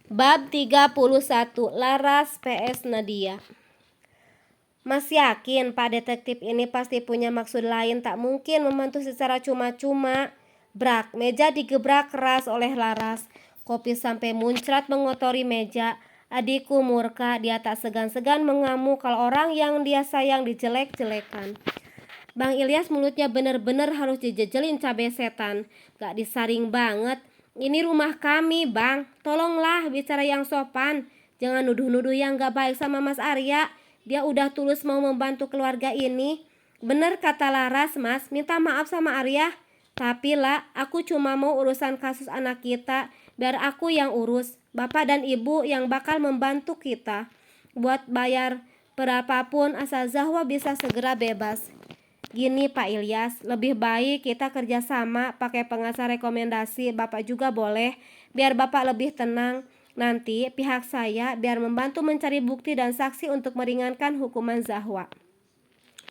Bab 31, Laras PS Nadia. Mas yakin Pak Detektif ini pasti punya maksud lain, tak mungkin membantu secara cuma-cuma. Brak, meja digebrak keras oleh Laras. Kopi sampai muncrat mengotori meja. Adikku murka, dia tak segan-segan mengamuk kalau orang yang dia sayang dijelek-jelekan. Bang Ilyas mulutnya bener-bener harus dijejelin cabai setan. Gak disaring banget. Ini rumah kami, Bang. Tolonglah bicara yang sopan. Jangan nuduh-nuduh yang gak baik sama Mas Arya. Dia udah tulus mau membantu keluarga ini. Bener kata Laras, Mas. Minta maaf sama Arya. Tapi lah, aku cuma mau urusan kasus anak kita. Biar aku yang urus. Bapak dan Ibu yang bakal membantu kita. Buat bayar berapapun asal Zahwa bisa segera bebas. Gini Pak Ilyas, lebih baik kita kerjasama pakai pengasas rekomendasi Bapak juga boleh, biar Bapak lebih tenang. Nanti pihak saya biar membantu mencari bukti dan saksi untuk meringankan hukuman Zahwa.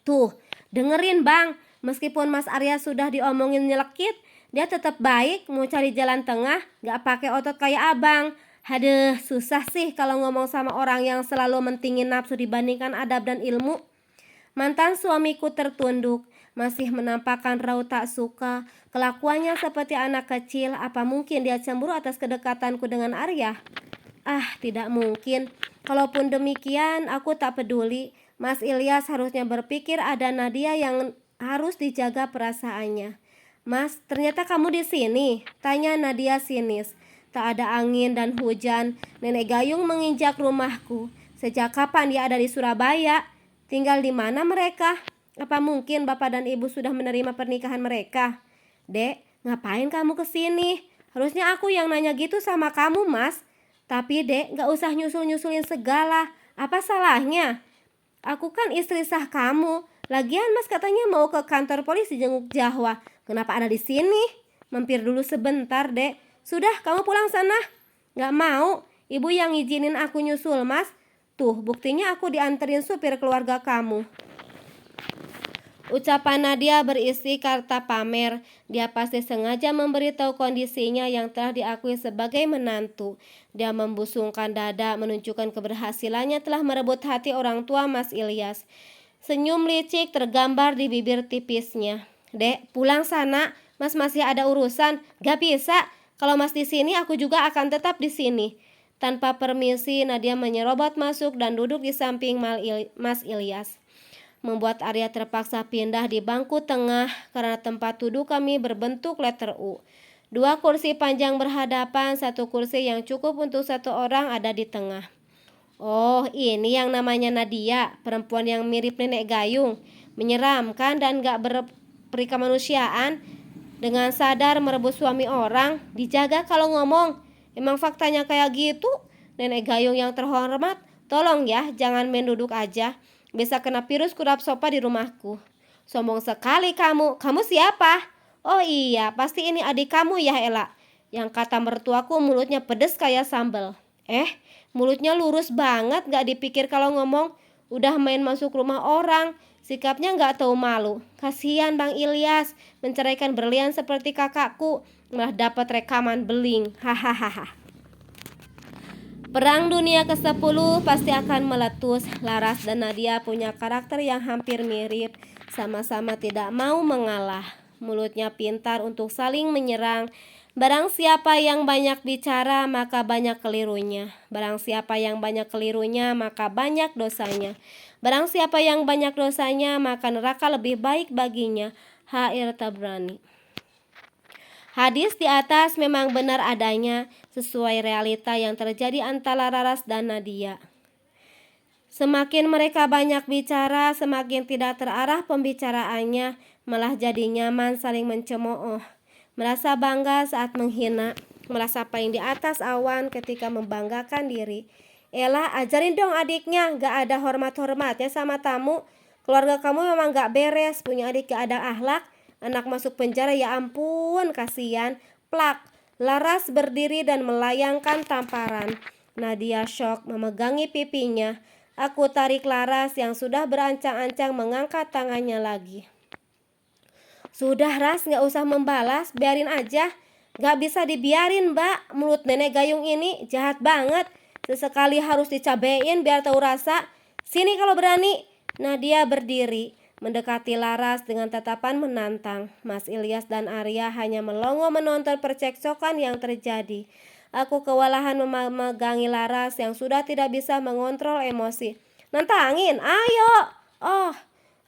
Tuh, dengerin Bang, meskipun Mas Arya sudah diomongin nyelekit, dia tetap baik, mau cari jalan tengah, gak pakai otot kayak abang. Haduh, susah sih kalau ngomong sama orang yang selalu mentingin nafsu dibandingkan adab dan ilmu. Mantan suamiku tertunduk, masih menampakkan raut tak suka. Kelakuannya seperti anak kecil. Apa mungkin dia cemburu atas kedekatanku dengan Arya? Ah, tidak mungkin. Kalaupun demikian, aku tak peduli. Mas Ilyas harusnya berpikir ada Nadia yang harus dijaga perasaannya. Mas, ternyata kamu di sini? Tanya Nadia sinis. Tak ada angin dan hujan. Nenek Gayung menginjak rumahku. Sejak kapan dia ada di Surabaya? Tinggal di mana mereka? Apa mungkin bapak dan ibu sudah menerima pernikahan mereka? Dek, ngapain kamu kesini? Harusnya aku yang nanya gitu sama kamu, Mas. Tapi dek, gak usah nyusul-nyusulin segala. Apa salahnya? Aku kan istri sah kamu. Lagian Mas katanya mau ke kantor polisi jenguk Zahwa. Kenapa ada di sini? Mampir dulu sebentar, dek. Sudah, kamu pulang sana. Gak mau. Ibu yang ngizinin aku nyusul, Mas. Tuh, buktinya aku dianterin supir keluarga kamu. Ucapan Nadia berisi kata pamer. Dia pasti sengaja memberitahu kondisinya yang telah diakui sebagai menantu. Dia membusungkan dada menunjukkan keberhasilannya telah merebut hati orang tua Mas Ilyas. Senyum licik tergambar di bibir tipisnya. Dek, pulang sana. Mas masih ada urusan. Gak bisa. Kalau Mas di sini, aku juga akan tetap di sini. Tanpa permisi, Nadia menyerobot masuk dan duduk di samping Mas Ilyas. Membuat Arya terpaksa pindah di bangku tengah karena tempat duduk kami berbentuk letter U. 2 kursi panjang berhadapan, 1 kursi yang cukup untuk 1 orang ada di tengah. Oh, ini yang namanya Nadia, perempuan yang mirip Nenek Gayung. Menyeramkan dan gak berkemanusiaan. Dengan sadar merebut suami orang, dijaga kalau ngomong. Emang faktanya kayak gitu? Nenek Gayung yang terhormat, tolong ya, jangan main duduk aja. Bisa kena virus kurap sopa di rumahku. Sombong sekali kamu. Kamu siapa? Oh iya, pasti ini adik kamu ya, Ella. Yang kata mertuaku mulutnya pedes kayak sambal. Mulutnya lurus banget, gak dipikir kalau ngomong. Udah main masuk rumah orang, sikapnya gak tahu malu. Kasihan Bang Ilyas, menceraikan berlian seperti kakakku, malah dapat rekaman beling. Hahaha. Perang dunia ke-10 pasti akan meletus. Laras dan Nadia punya karakter yang hampir mirip. Sama-sama tidak mau mengalah. Mulutnya pintar untuk saling menyerang. Barang siapa yang banyak bicara, maka banyak kelirunya. Barang siapa yang banyak kelirunya, maka banyak dosanya. Barang siapa yang banyak dosanya, maka neraka lebih baik baginya. H.R. Tabrani. Hadis di atas memang benar adanya, sesuai realita yang terjadi antara Laras dan Nadia. Semakin mereka banyak bicara, semakin tidak terarah pembicaraannya, malah jadi nyaman saling mencemooh. Merasa bangga saat menghina, merasa paling di atas awan ketika membanggakan diri. Ella, ajarin dong adiknya, gak ada hormat-hormatnya sama tamu. Keluarga kamu memang gak beres, punya adik gak ada akhlak. Anak masuk penjara, ya ampun, kasihan. Plak. Laras berdiri dan melayangkan tamparan. Nadia syok memegangi pipinya. Aku tarik Laras yang sudah berancang-ancang mengangkat tangannya lagi. Sudah Ras, gak usah membalas, biarin aja. Gak bisa dibiarin, Mbak. Mulut nenek gayung ini jahat banget. Sesekali harus dicabein biar tahu rasa. Sini kalau berani. Nadia berdiri, mendekati Laras dengan tatapan menantang. Mas Ilyas dan Arya hanya melongo menonton percekcokan yang terjadi. Aku kewalahan memegangi Laras yang sudah tidak bisa mengontrol emosi. Nantangin, ayo. Oh,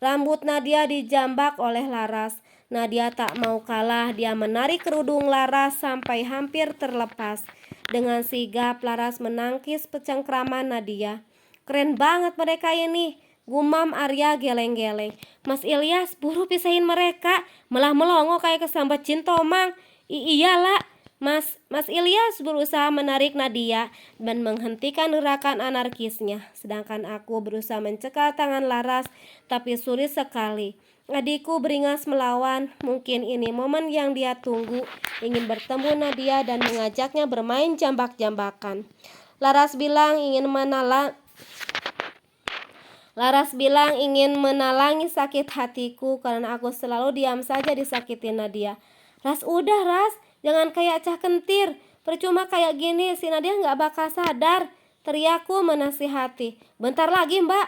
rambut Nadia dijambak oleh Laras. Nadia tak mau kalah, dia menarik kerudung Laras sampai hampir terlepas. Dengan sigap Laras menangkis pecengkraman Nadia. Keren banget mereka ini, gumam Arya geleng-geleng. Mas Ilyas, buru pisahin mereka, malah melongo kayak kesambat jin tomang. Iyalah, Mas Ilyas berusaha menarik Nadia dan menghentikan gerakan anarkisnya. Sedangkan aku berusaha mencekal tangan Laras, tapi sulit sekali. Adikku beringas melawan, mungkin ini momen yang dia tunggu, ingin bertemu Nadia dan mengajaknya bermain jambak-jambakan. Laras bilang ingin menalangi sakit hatiku karena aku selalu diam saja disakiti Nadia. Ras, udah Ras, jangan kayak cah kentir. Percuma kayak gini, si Nadia gak bakal sadar. Teriakku menasihati. Bentar lagi Mbak.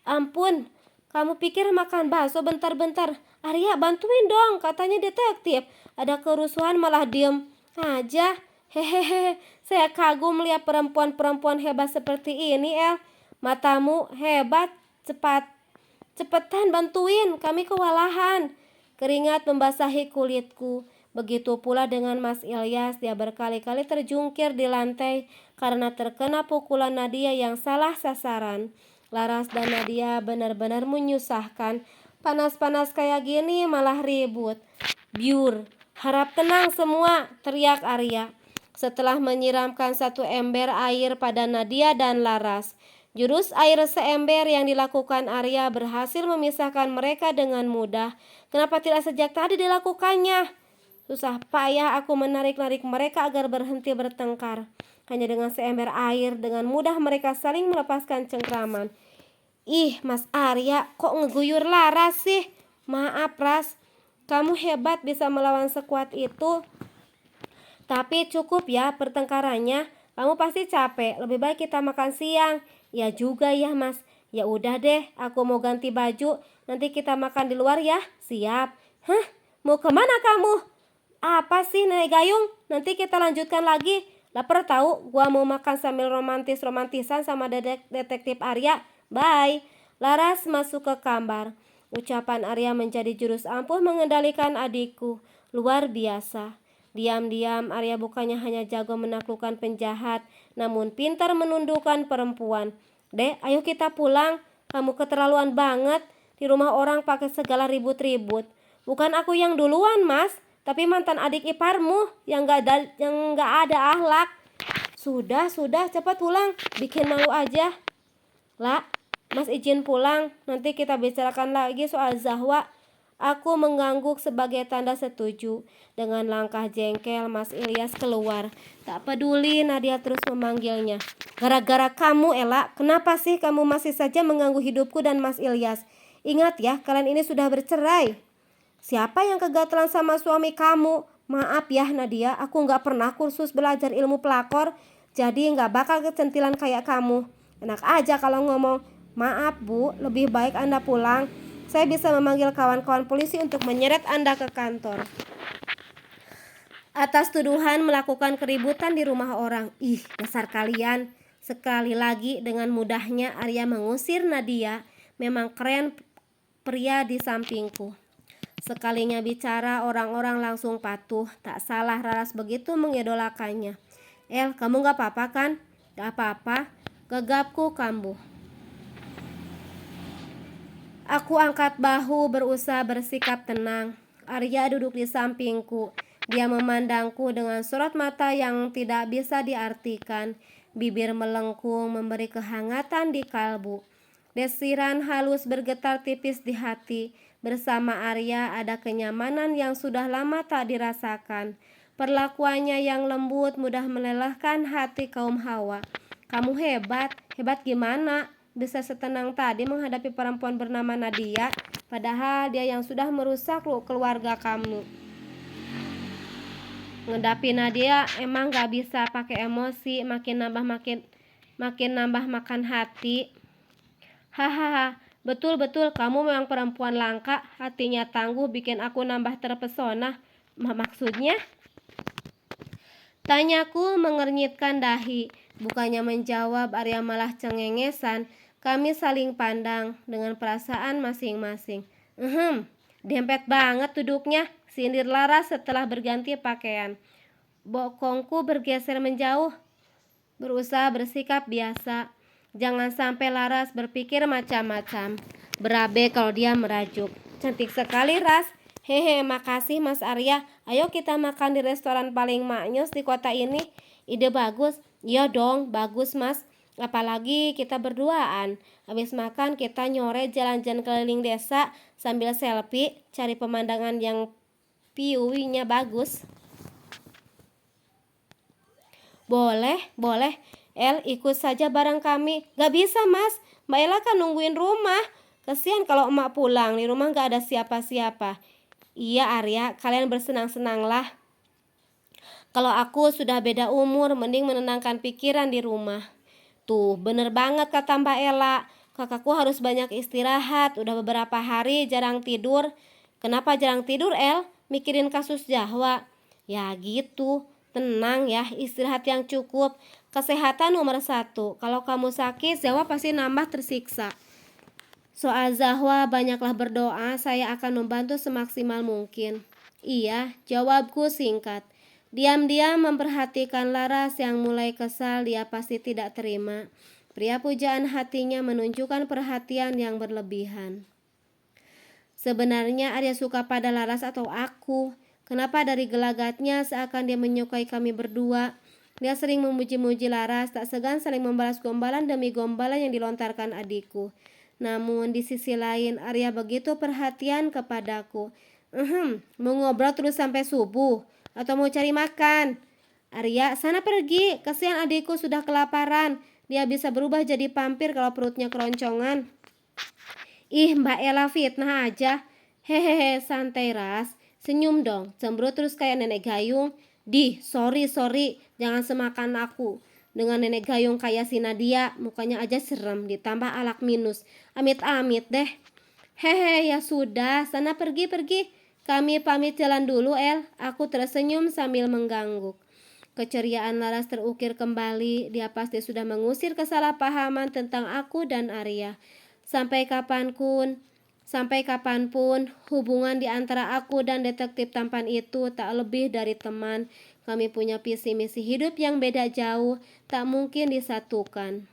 Ampun, kamu pikir makan bakso bentar-bentar? Arya, bantuin dong, katanya detektif. Ada kerusuhan malah diem aja. Hehehe, saya kagum lihat perempuan-perempuan hebat seperti ini, El. Matamu hebat, cepetan bantuin, kami kewalahan. Keringat membasahi kulitku. Begitu pula dengan Mas Ilyas, dia berkali-kali terjungkir di lantai karena terkena pukulan Nadia yang salah sasaran. Laras dan Nadia benar-benar menyusahkan. Panas-panas kayak gini malah ribut. Biur, harap tenang semua, teriak Arya. Setelah menyiramkan satu ember air pada Nadia dan Laras. Jurus air seember yang dilakukan Arya berhasil memisahkan mereka dengan mudah. Kenapa tidak sejak tadi dilakukannya? Susah payah aku menarik-narik mereka agar berhenti bertengkar. Hanya dengan seember air, dengan mudah mereka saling melepaskan cengkraman. Ih, Mas Arya, kok ngeguyur Laras sih? Maaf, Ras. Kamu hebat bisa melawan sekuat itu. Tapi cukup ya pertengkarannya. Kamu pasti capek. Lebih baik kita makan siang. Ya juga ya, Mas. Ya udah deh, aku mau ganti baju. Nanti kita makan di luar ya. Siap. Hah? Mau kemana kamu? Apa sih, Nenek Gayung? Nanti kita lanjutkan lagi. Lapar tahu? Gua mau makan sambil romantisan sama detektif Arya. Bye. Laras masuk ke kamar. Ucapan Arya menjadi jurus ampuh mengendalikan adikku. Luar biasa. Diam-diam Arya bukannya hanya jago menaklukkan penjahat, namun pintar menundukkan perempuan. Dek, ayo kita pulang. Kamu keterlaluan banget. Di rumah orang pakai segala ribut-ribut. Bukan aku yang duluan, Mas, tapi mantan adik iparmu yang gak ada akhlak. Sudah, cepat pulang. Bikin malu aja. Lah, Mas izin pulang, nanti kita bicarakan lagi soal Zahwa. Aku mengangguk sebagai tanda setuju. Dengan langkah jengkel, Mas Ilyas keluar. Tak peduli Nadia terus memanggilnya. Gara-gara kamu, Ella, kenapa sih kamu masih saja mengganggu hidupku dan Mas Ilyas? Ingat ya, kalian ini sudah bercerai. Siapa yang kegatelan sama suami kamu? Maaf ya Nadia, aku gak pernah kursus belajar ilmu pelakor, jadi gak bakal kecentilan kayak kamu. Enak aja kalau ngomong. Maaf Bu, lebih baik Anda pulang. Saya bisa memanggil kawan-kawan polisi untuk menyeret Anda ke kantor atas tuduhan melakukan keributan di rumah orang. Ih, dasar kalian. Sekali lagi dengan mudahnya Arya mengusir Nadia. Memang keren pria di sampingku. Sekalinya bicara, orang-orang langsung patuh. Tak salah Laras begitu mengidolakannya. El, kamu gak apa-apa kan? Gak apa-apa, gegapku kambuh. Aku angkat bahu berusaha bersikap tenang. Arya duduk di sampingku. Dia memandangku dengan sorot mata yang tidak bisa diartikan. Bibir melengkung memberi kehangatan di kalbu. Desiran halus bergetar tipis di hati. Bersama Arya ada kenyamanan yang sudah lama tak dirasakan. Perlakuannya yang lembut mudah melelahkan hati kaum Hawa. Kamu hebat. Hebat gimana? Bisa setenang tadi menghadapi perempuan bernama Nadia, padahal dia yang sudah merusak keluarga kamu. Ngedapi Nadia emang gak bisa pakai emosi, makin nambah makan hati. Hahaha, betul kamu memang perempuan langka, hatinya tangguh bikin aku nambah terpesona. Maksudnya? Tanyaku mengernyitkan dahi. Bukannya menjawab, Arya malah cengengesan. Kami saling pandang dengan perasaan masing-masing. Dempet banget duduknya, sindir Laras setelah berganti pakaian. Bokongku bergeser menjauh, berusaha bersikap biasa. Jangan sampai Laras berpikir macam-macam. Berabe kalau dia merajuk. Cantik sekali, Ras. Hehe, makasih Mas Arya. Ayo kita makan di restoran paling maknyos di kota ini. Ide bagus. Iya dong, bagus Mas. Apalagi kita berduaan. Habis makan kita nyore jalan-jalan keliling desa sambil selfie, cari pemandangan yang view-nya bagus. Boleh. El, ikut saja bareng kami. Gak bisa Mas, Mbak Ella kan nungguin rumah. Kesian kalau emak pulang, di rumah gak ada siapa-siapa. Iya Arya, kalian bersenang-senanglah. Kalau aku sudah beda umur, mending menenangkan pikiran di rumah. Tuh, bener banget kata Mbak Ella. Kakakku harus banyak istirahat, udah beberapa hari jarang tidur. Kenapa jarang tidur, El? Mikirin kasus Jahwa? Ya gitu, tenang ya, istirahat yang cukup. Kesehatan nomor 1. Kalau kamu sakit, Jahwa pasti nambah tersiksa. Soal Zahwa, banyaklah berdoa, saya akan membantu semaksimal mungkin. Iya, jawabku singkat. Diam-diam memperhatikan Laras yang mulai kesal, dia pasti tidak terima. Pria pujaan hatinya menunjukkan perhatian yang berlebihan. Sebenarnya Arya suka pada Laras atau aku? Kenapa dari gelagatnya seakan dia menyukai kami berdua? Dia sering memuji-muji Laras, tak segan saling membalas gombalan demi gombalan yang dilontarkan adikku. Namun di sisi lain Arya begitu perhatian kepadaku. Mau ngobrol terus sampai subuh? Atau mau cari makan? Arya, sana pergi, kasihan adikku sudah kelaparan. Dia bisa berubah jadi vampir kalau perutnya keroncongan. Ih, Mbak Ella fitnah aja. Hehehe, santai Ras. Senyum dong, cemberut terus kayak nenek gayung. Sorry, jangan semakan aku. Dengan nenek gayung kayak si Nadia, mukanya aja serem, ditambah alak minus. Amit-amit deh. Hehe, ya sudah, sana pergi. Kami pamit jalan dulu, El. Aku tersenyum sambil mengangguk. Keceriaan Laras terukir kembali. Dia pasti sudah mengusir kesalahpahaman tentang aku dan Arya. Sampai kapanpun, hubungan di antara aku dan detektif tampan itu tak lebih dari teman. Kami punya visi misi hidup yang beda jauh, tak mungkin disatukan.